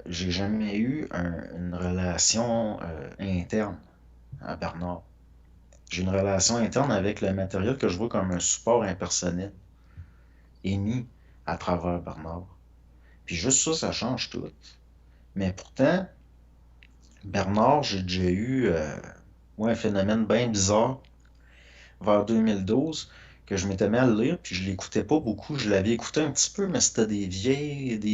j'ai jamais eu une relation interne à Bernard. J'ai une relation interne avec le matériel que je vois comme un support impersonnel émis à travers Bernard. Puis juste ça, ça change tout. Mais pourtant, Bernard, j'ai déjà eu ouais, un phénomène bien bizarre vers 2012 que je m'étais mis à le lire, puis je l'écoutais pas beaucoup. Je l'avais écouté un petit peu, mais c'était des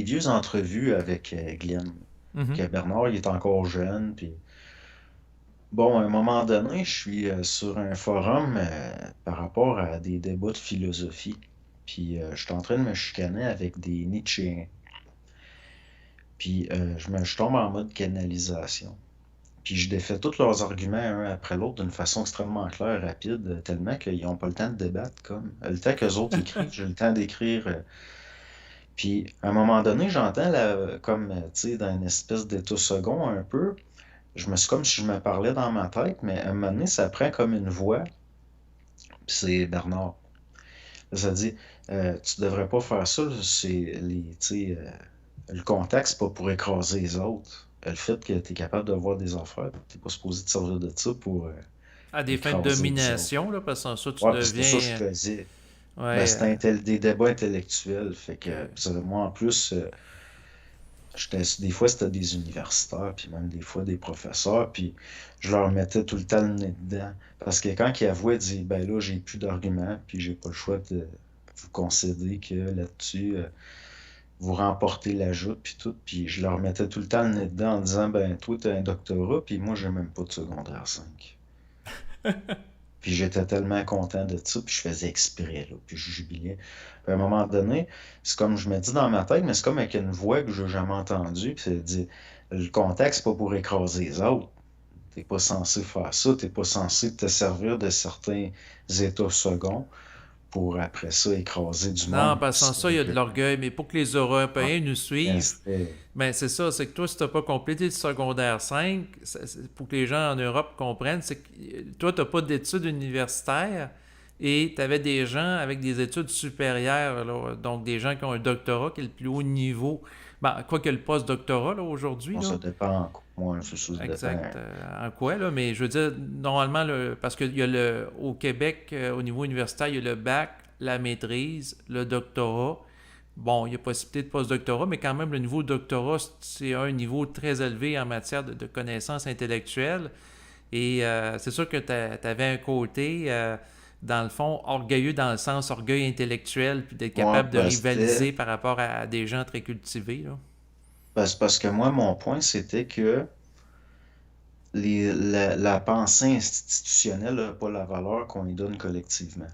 vieux entrevues avec Glenn. Mhm. Que Bernard, il est encore jeune, puis bon, à un moment donné, je suis sur un forum par rapport à des débats de philosophie. Puis je suis en train de me chicaner avec des Nietzschéens. Puis je tombe en mode canalisation. Puis je défais tous leurs arguments un après l'autre d'une façon extrêmement claire, rapide, tellement qu'ils n'ont pas le temps de débattre, comme le temps qu'eux autres écrivent, j'ai le temps d'écrire. Puis à un moment donné, j'entends comme, tu sais, dans une espèce d'état second un peu, je me suis comme si je me parlais dans ma tête, mais à un moment donné, ça prend comme une voix, puis c'est Bernard. Ça dit, tu devrais pas faire ça, tu sais, le contact, c'est pas pour écraser les autres. Le fait que tu es capable de voir des affaires, t'es pas supposé te servir de ça pour À des fins de écraser les autres. domination, là, parce que sans ça, tu Ouais, puis c'était ça que je deviens. faisais. Ben, Ouais. c'était des débats intellectuels. Fait Ok. que, moi, en plus, des fois, c'était des universitaires, puis même des fois des professeurs, puis je leur mettais tout le temps le nez dedans. Parce que quand ils avouaient, ils disaient, ben là, j'ai plus d'arguments, puis j'ai pas le choix de vous concéder que là-dessus, vous remportez la joute, puis tout. Puis je leur mettais tout le temps le nez dedans en disant, ben, toi, t'as un doctorat, puis moi, j'ai même pas de secondaire 5. Puis j'étais tellement content de ça, puis je faisais exprès, là, puis je jubilais. Puis à un moment donné, c'est comme je me dis dans ma tête, mais c'est comme avec une voix que je n'ai jamais entendue, puis ça dit, le contexte, c'est pas pour écraser les autres. T'es pas censé faire ça, t'es pas censé te servir de certains états seconds pour après ça écraser du Non, monde. parce que Puis sans c'est ça, il là y a de que l'orgueil. Mais pour que les Européens nous ben, suivent, c'était ben c'est ça, c'est que toi, si t'as pas complété le secondaire 5, pour que les gens en Europe comprennent, c'est que toi, t'as pas d'études universitaires et tu avais des gens avec des études supérieures, là, donc des gens qui ont un doctorat qui est le plus haut niveau. Ben, quoi que le post-doctorat, là, aujourd'hui, bon, là, ça dépend. Moi, ça dépend. exact. En quoi, là? Mais je veux dire, normalement, parce qu'il y a au Québec, au niveau universitaire, il y a le bac, la maîtrise, le doctorat. Bon, il y a possibilité de post-doctorat, mais quand même, le niveau de doctorat, c'est un niveau très élevé en matière de connaissances intellectuelles. Et c'est sûr que tu avais un côté, dans le fond, orgueilleux dans le sens orgueil intellectuel, puis d'être Ouais, capable de ben, c'était. rivaliser par rapport à des gens très cultivés, là. Ben, c'est parce que moi, mon point, c'était que la pensée institutionnelle n'a pas la valeur qu'on lui donne collectivement.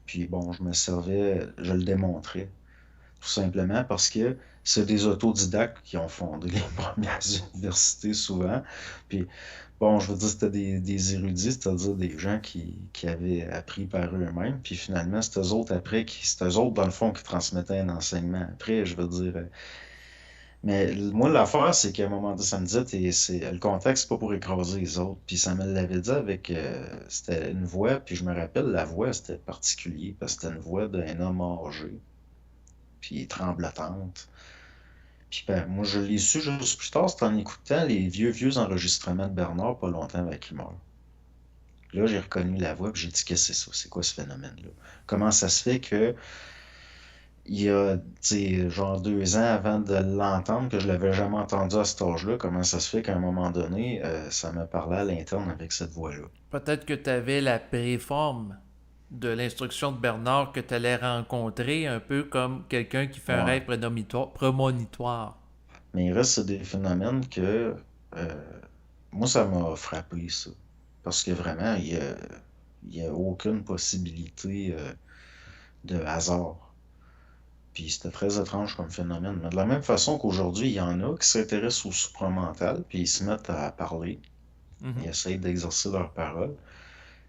Puis bon, je me servais, je le démontrais, tout simplement parce que c'est des autodidactes qui ont fondé les premières universités souvent. Puis bon, je veux dire, c'était des érudits, c'est-à-dire des gens qui avaient appris par eux-mêmes. Puis finalement, c'est eux autres, dans le fond, qui transmettaient un enseignement après, je veux dire. Mais moi, l'affaire, c'est qu'à un moment donné, ça me disait, le contexte, c'est pas pour écraser les autres. Puis ça me l'avait dit avec, c'était une voix, puis je me rappelle, la voix, c'était particulier, parce que c'était une voix d'un homme âgé, puis tremblotante. Puis ben, moi, je l'ai su juste plus tard, c'était en écoutant les vieux enregistrements de Bernard, pas longtemps avec qu'il meurt. Là, j'ai reconnu la voix, puis j'ai dit, qu'est-ce que c'est ça? C'est quoi ce phénomène-là? Comment ça se fait que il y a, tu sais, genre 2 ans avant de l'entendre, que je l'avais jamais entendu à cet âge-là, comment ça se fait qu'à un moment donné, ça me parlait à l'interne avec cette voix-là? Peut-être que tu avais la préforme de l'instruction de Bernard que tu allais rencontrer, un peu comme quelqu'un qui fait un Ouais. rêve prémonitoire. Mais il reste c'est des phénomènes que moi, ça m'a frappé, ça. Parce que vraiment, il y a aucune possibilité de hasard. Puis c'était très étrange comme phénomène. Mais de la même façon qu'aujourd'hui, il y en a qui s'intéressent au supramental, puis ils se mettent à parler, ils Mhm. essayent d'exercer leur parole.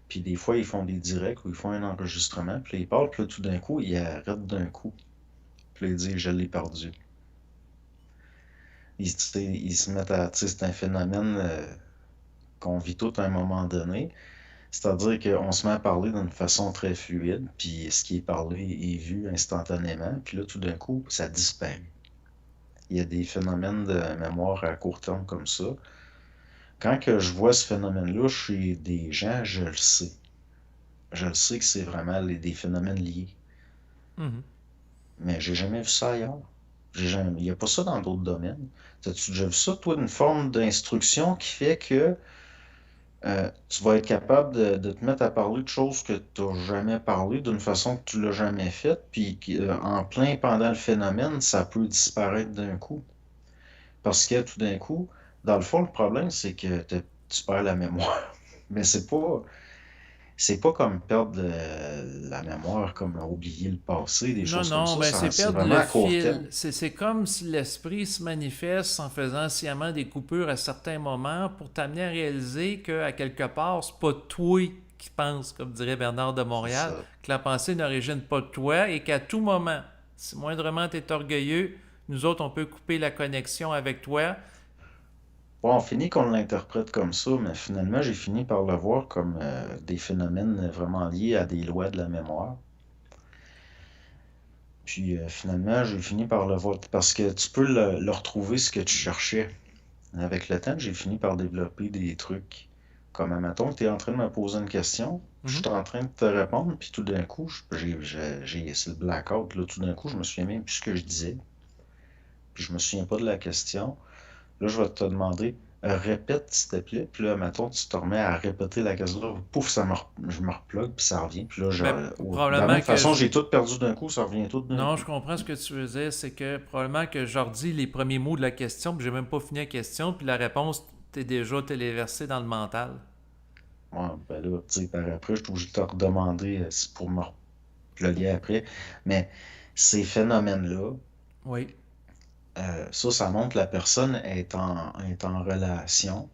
Puis des fois, ils font des directs ou ils font un enregistrement, puis là, ils parlent, puis là, tout d'un coup, ils arrêtent d'un coup. Puis là, ils disent, je l'ai perdu. Ils se mettent à, tu sais, c'est un phénomène qu'on vit tout à un moment donné. C'est-à-dire qu'on se met à parler d'une façon très fluide, puis ce qui est parlé est vu instantanément, puis là, tout d'un coup, ça disparaît. Il y a des phénomènes de mémoire à court terme comme ça. Quand que je vois ce phénomène-là chez des gens, je le sais. Je le sais que c'est vraiment des phénomènes liés. Mhm. Mais j'ai jamais vu ça ailleurs. Il n'y a pas ça dans d'autres domaines. As-tu déjà vu ça, toi, une forme d'instruction qui fait que tu vas être capable de te mettre à parler de choses que tu n'as jamais parlé d'une façon que tu l'as jamais faite, puis en plein pendant le phénomène, ça peut disparaître d'un coup. Parce que tout d'un coup, dans le fond, le problème, c'est que tu perds la mémoire. Mais c'est pas comme perdre la mémoire, comme oublier le passé, des Non, choses comme non, ça. ben c'est C'est perdre vraiment le à court terme. fil. C'est comme si l'esprit se manifeste en faisant sciemment des coupures à certains moments pour t'amener à réaliser qu'à quelque part, c'est pas toi qui pense, comme dirait Bernard de C'est Montréal, ça. que la pensée n'origine pas de toi et qu'à tout moment, si moindrement tu es orgueilleux, nous autres, on peut couper la connexion avec toi. Bon, on finit qu'on l'interprète comme ça, mais finalement, j'ai fini par le voir comme des phénomènes vraiment liés à des lois de la mémoire. Puis finalement, j'ai fini par le voir parce que tu peux le retrouver ce que tu cherchais. Avec le temps, j'ai fini par développer des trucs. Comme, admettons, tu es en train de me poser une question, je Mhm. suis en train de te répondre, puis tout d'un coup, c'est le blackout, là, tout d'un coup, je me souviens même plus ce que je disais, puis je me souviens pas de la question. Là, je vais te demander, répète, s'il te plaît, puis là, admettons, tu te remets à répéter la question, là, pouf, je me replogue, puis ça revient, puis là, Ben, de la même probablement que façon, je... j'ai tout perdu d'un coup, ça revient tout d'un Non, coup. je comprends ce que tu veux dire. C'est que probablement que je leur dis les premiers mots de la question, puis j'ai même pas fini la question, puis la réponse t'est déjà téléversée dans le mental. Ouais, ben là, tu sais, par après, je suis obligé de te redemander si pour me reploguer après, mais ces phénomènes-là, Oui. ça montre que la personne est en relation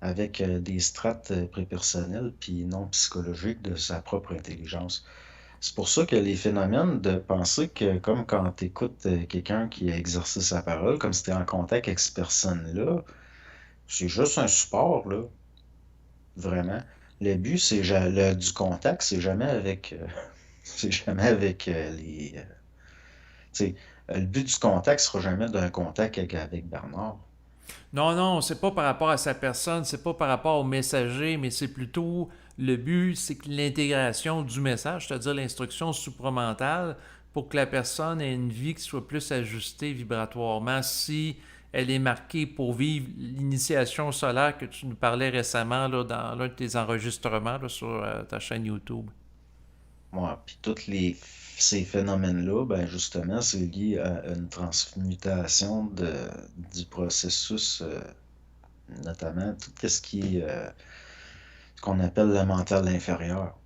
avec des strates prépersonnelles puis non psychologiques de sa propre intelligence. C'est pour ça que les phénomènes de penser que, comme quand tu écoutes quelqu'un qui a exercé sa parole, comme si tu es en contact avec cette personne-là, c'est juste un support, là, vraiment. Le but, du contact, c'est jamais avec, c'est jamais avec tu sais, le but du contact sera jamais d'un contact avec Bernard. Non, non, c'est pas par rapport à sa personne, c'est pas par rapport au messager, mais c'est plutôt le but, c'est que l'intégration du message, c'est-à-dire l'instruction supramentale, pour que la personne ait une vie qui soit plus ajustée vibratoirement. Si elle est marquée pour vivre l'initiation solaire que tu nous parlais récemment là, dans l'un de tes enregistrements là, sur ta chaîne YouTube. Ouais, puis ces phénomènes-là, ben justement, c'est lié à une transmutation du processus, notamment tout ce qui est ce qu'on appelle le mental inférieur.